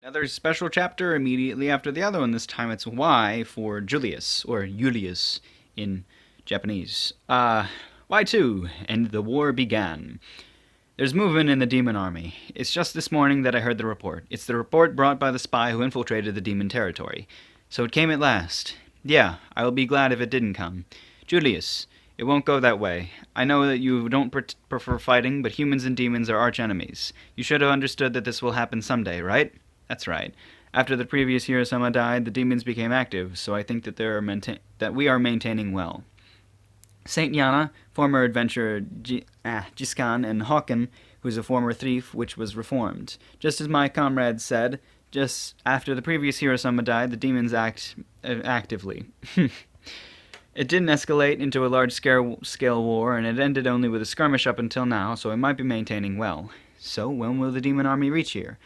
Another special chapter immediately after the other one. This time it's Y for Julius, or Julius in Japanese. Y2, and the war began. There's movement in the demon army. It's just this morning that I heard the report. It's the report brought by the spy who infiltrated the demon territory. So it came at last. Yeah, I will be glad if it didn't come. Julius, it won't go that way. I know that you don't prefer fighting, but humans and demons are arch enemies. You should have understood that this will happen someday, right? That's right. After the previous Hirosama died, the demons became active, so I think that we are maintaining well. Saint Yana, former adventurer Jiskan, and Hawken, who is a former thief, which was reformed. Just as my comrades said, just after the previous Hirosama died, the demons act actively. It didn't escalate into a large-scale war, and it ended only with a skirmish up until now, so it might be maintaining well. So, when will the demon army reach here?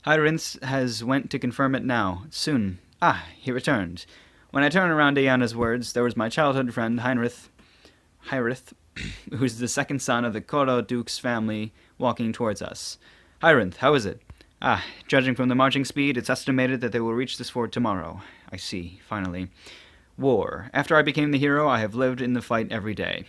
Hyrintz has went to confirm it now. Soon. Ah, he returned. When I turned around to Yana's words, there was my childhood friend, Heinrich, who's the second son of the Koro Duke's family, walking towards us. Heinrich, how is it? Ah, judging from the marching speed, it's estimated that they will reach this fort tomorrow. I see, finally. War. After I became the hero, I have lived in the fight every day.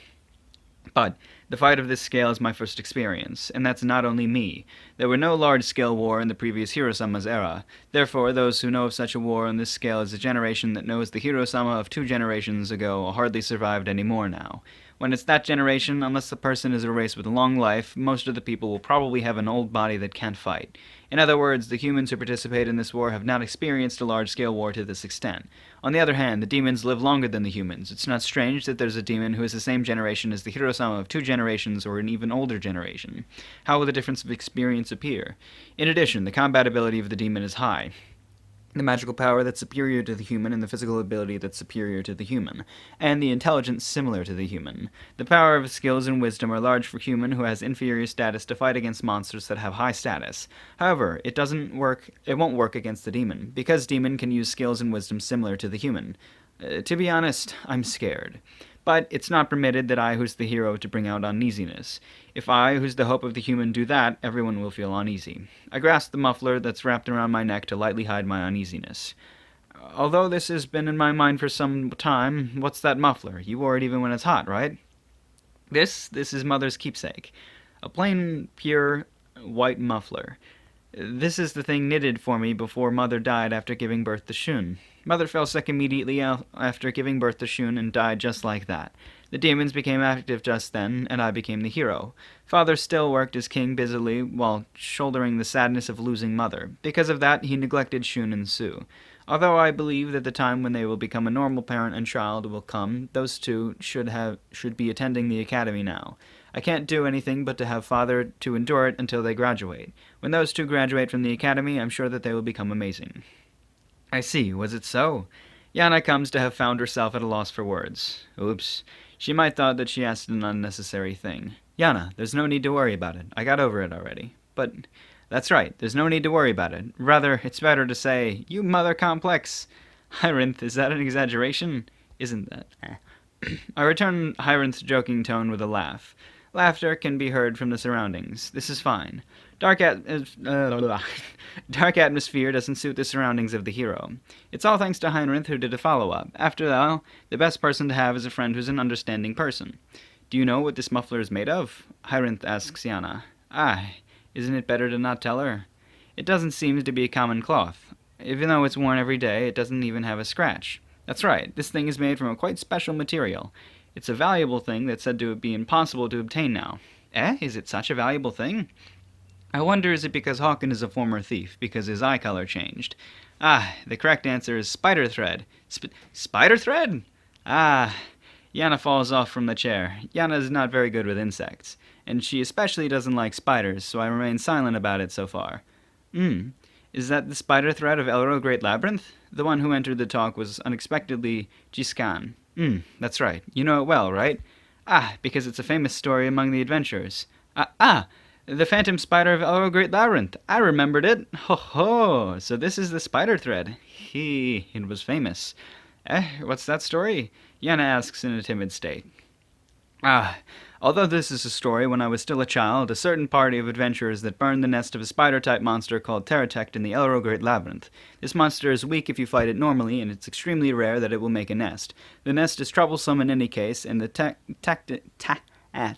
But the fight of this scale is my first experience, and that's not only me. There were no large-scale war in the previous Hirosama's era. Therefore, those who know of such a war on this scale as a generation that knows the Hirosama of 2 generations ago hardly survived anymore now. When it's that generation, unless the person is a race with a long life, most of the people will probably have an old body that can't fight. In other words, the humans who participate in this war have not experienced a large-scale war to this extent. On the other hand, the demons live longer than the humans. It's not strange that there's a demon who is the same generation as the Hirosama of 2 generations or an even older generation. How will the difference of experience appear? In addition, the combat ability of the demon is high. The magical power that's superior to the human, and the physical ability that's superior to the human, and the intelligence similar to the human. The power of skills and wisdom are large for human who has inferior status to fight against monsters that have high status. However, it won't work against the demon, because demon can use skills and wisdom similar to the human. To be honest, I'm scared. But it's not permitted that I, who's the hero, to bring out uneasiness. If I, who's the hope of the human, do that, everyone will feel uneasy. I grasp the muffler that's wrapped around my neck to lightly hide my uneasiness. Although this has been in my mind for some time, what's that muffler? You wore it even when it's hot, right? This is Mother's keepsake. A plain, pure, white muffler. This is the thing knitted for me before Mother died after giving birth to Shun. Mother fell sick immediately after giving birth to Shun and died just like that. The demons became active just then, and I became the hero. Father still worked as king busily while shouldering the sadness of losing Mother. Because of that, he neglected Shun and Sue. Although I believe that the time when they will become a normal parent and child will come, those two should be attending the academy now. I can't do anything but to have Father to endure it until they graduate. When those two graduate from the academy, I'm sure that they will become amazing. I see. Was it so? Yana comes to have found herself at a loss for words. Oops. She might thought that she asked an unnecessary thing. Yana, there's no need to worry about it. I got over it already. But that's right. There's no need to worry about it. Rather, it's better to say, you mother complex. Hyrinthe, is that an exaggeration? Isn't that? I return Hyrinth's joking tone with a laugh. Laughter can be heard from the surroundings. This is fine. Dark atmosphere doesn't suit the surroundings of the hero. It's all thanks to Heinrich, who did a follow-up. After all, the best person to have is a friend who's an understanding person. Do you know what this muffler is made of? Heinrich asks Yana. Ah, isn't it better to not tell her? It doesn't seem to be a common cloth. Even though it's worn every day, it doesn't even have a scratch. That's right, this thing is made from a quite special material. It's a valuable thing that's said to be impossible to obtain now. Eh? Is it such a valuable thing? I wonder, is it because Hawken is a former thief, because his eye color changed? Ah, the correct answer is spider thread. Spider thread? Ah. Yana falls off from the chair. Yana is not very good with insects, and she especially doesn't like spiders, so I remain silent about it so far. Is that the spider thread of Elro Great Labyrinth? The one who entered the talk was unexpectedly Jiskan. That's right. You know it well, right? Ah, because it's a famous story among the adventurers. The phantom spider of Elro Great Labyrinth. I remembered it. Ho ho! So this is the spider thread. It was famous. What's that story? Yana asks in a timid state. Ah, although this is a story when I was still a child, a certain party of adventurers that burned the nest of a spider-type monster called Pterodect in the Elro Great Labyrinth. This monster is weak if you fight it normally, and it's extremely rare that it will make a nest. The nest is troublesome in any case, and the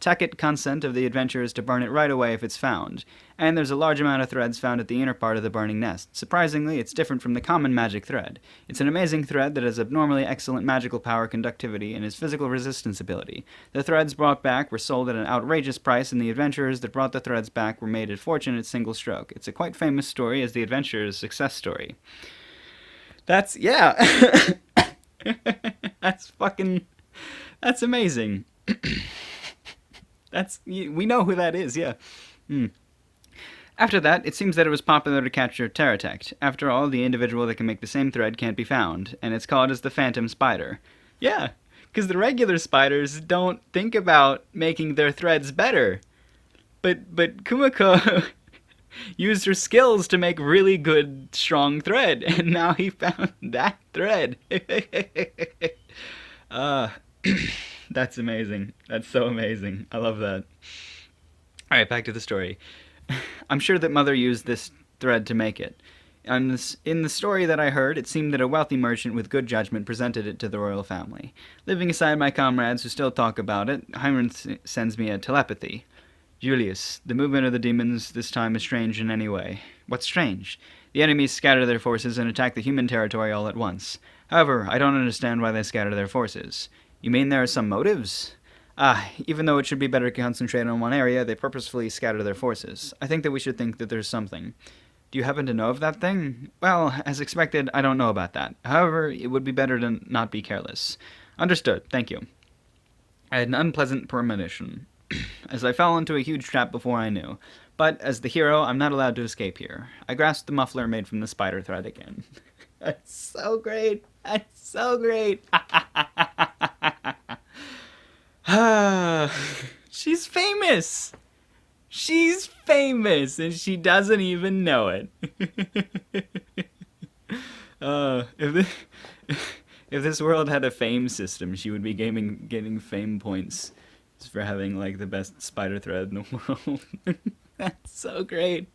tacit consent of the adventurers to burn it right away if it's found. And there's a large amount of threads found at the inner part of the burning nest. Surprisingly, it's different from the common magic thread. It's an amazing thread that has abnormally excellent magical power, conductivity, and its physical resistance ability. The threads brought back were sold at an outrageous price, and the adventurers that brought the threads back were made a fortune at single stroke. It's a quite famous story as the adventurers' success story. That's, yeah. That's fucking, that's amazing. We know who that is, yeah. After that, it seems that it was popular to capture Pterodect. After all, the individual that can make the same thread can't be found, and it's called as the Phantom Spider. Yeah, because the regular spiders don't think about making their threads better. But Kumiko used her skills to make really good, strong thread, and now he found that thread. uh, that's amazing. That's so amazing. I love that. Alright, back to the story. I'm sure that Mother used this thread to make it. In the story that I heard, it seemed that a wealthy merchant with good judgment presented it to the royal family. Living aside my comrades who still talk about it, Heinrich sends me a telepathy. Julius, the movement of the demons this time is strange in any way. What's strange? The enemies scatter their forces and attack the human territory all at once. However, I don't understand why they scatter their forces. You mean there are some motives? Even though it should be better to concentrate on one area, they purposefully scatter their forces. I think that we should think that there's something. Do you happen to know of that thing? Well, as expected, I don't know about that. However, it would be better to not be careless. Understood, thank you. I had an unpleasant premonition, as I fell into a huge trap before I knew. But, as the hero, I'm not allowed to escape here. I grasped the muffler made from the spider thread again. That's so great! That's so great! She's famous! She's famous, and she doesn't even know it. If this, if this world had a fame system, she would be getting fame points for having like the best spider thread in the world. That's so great.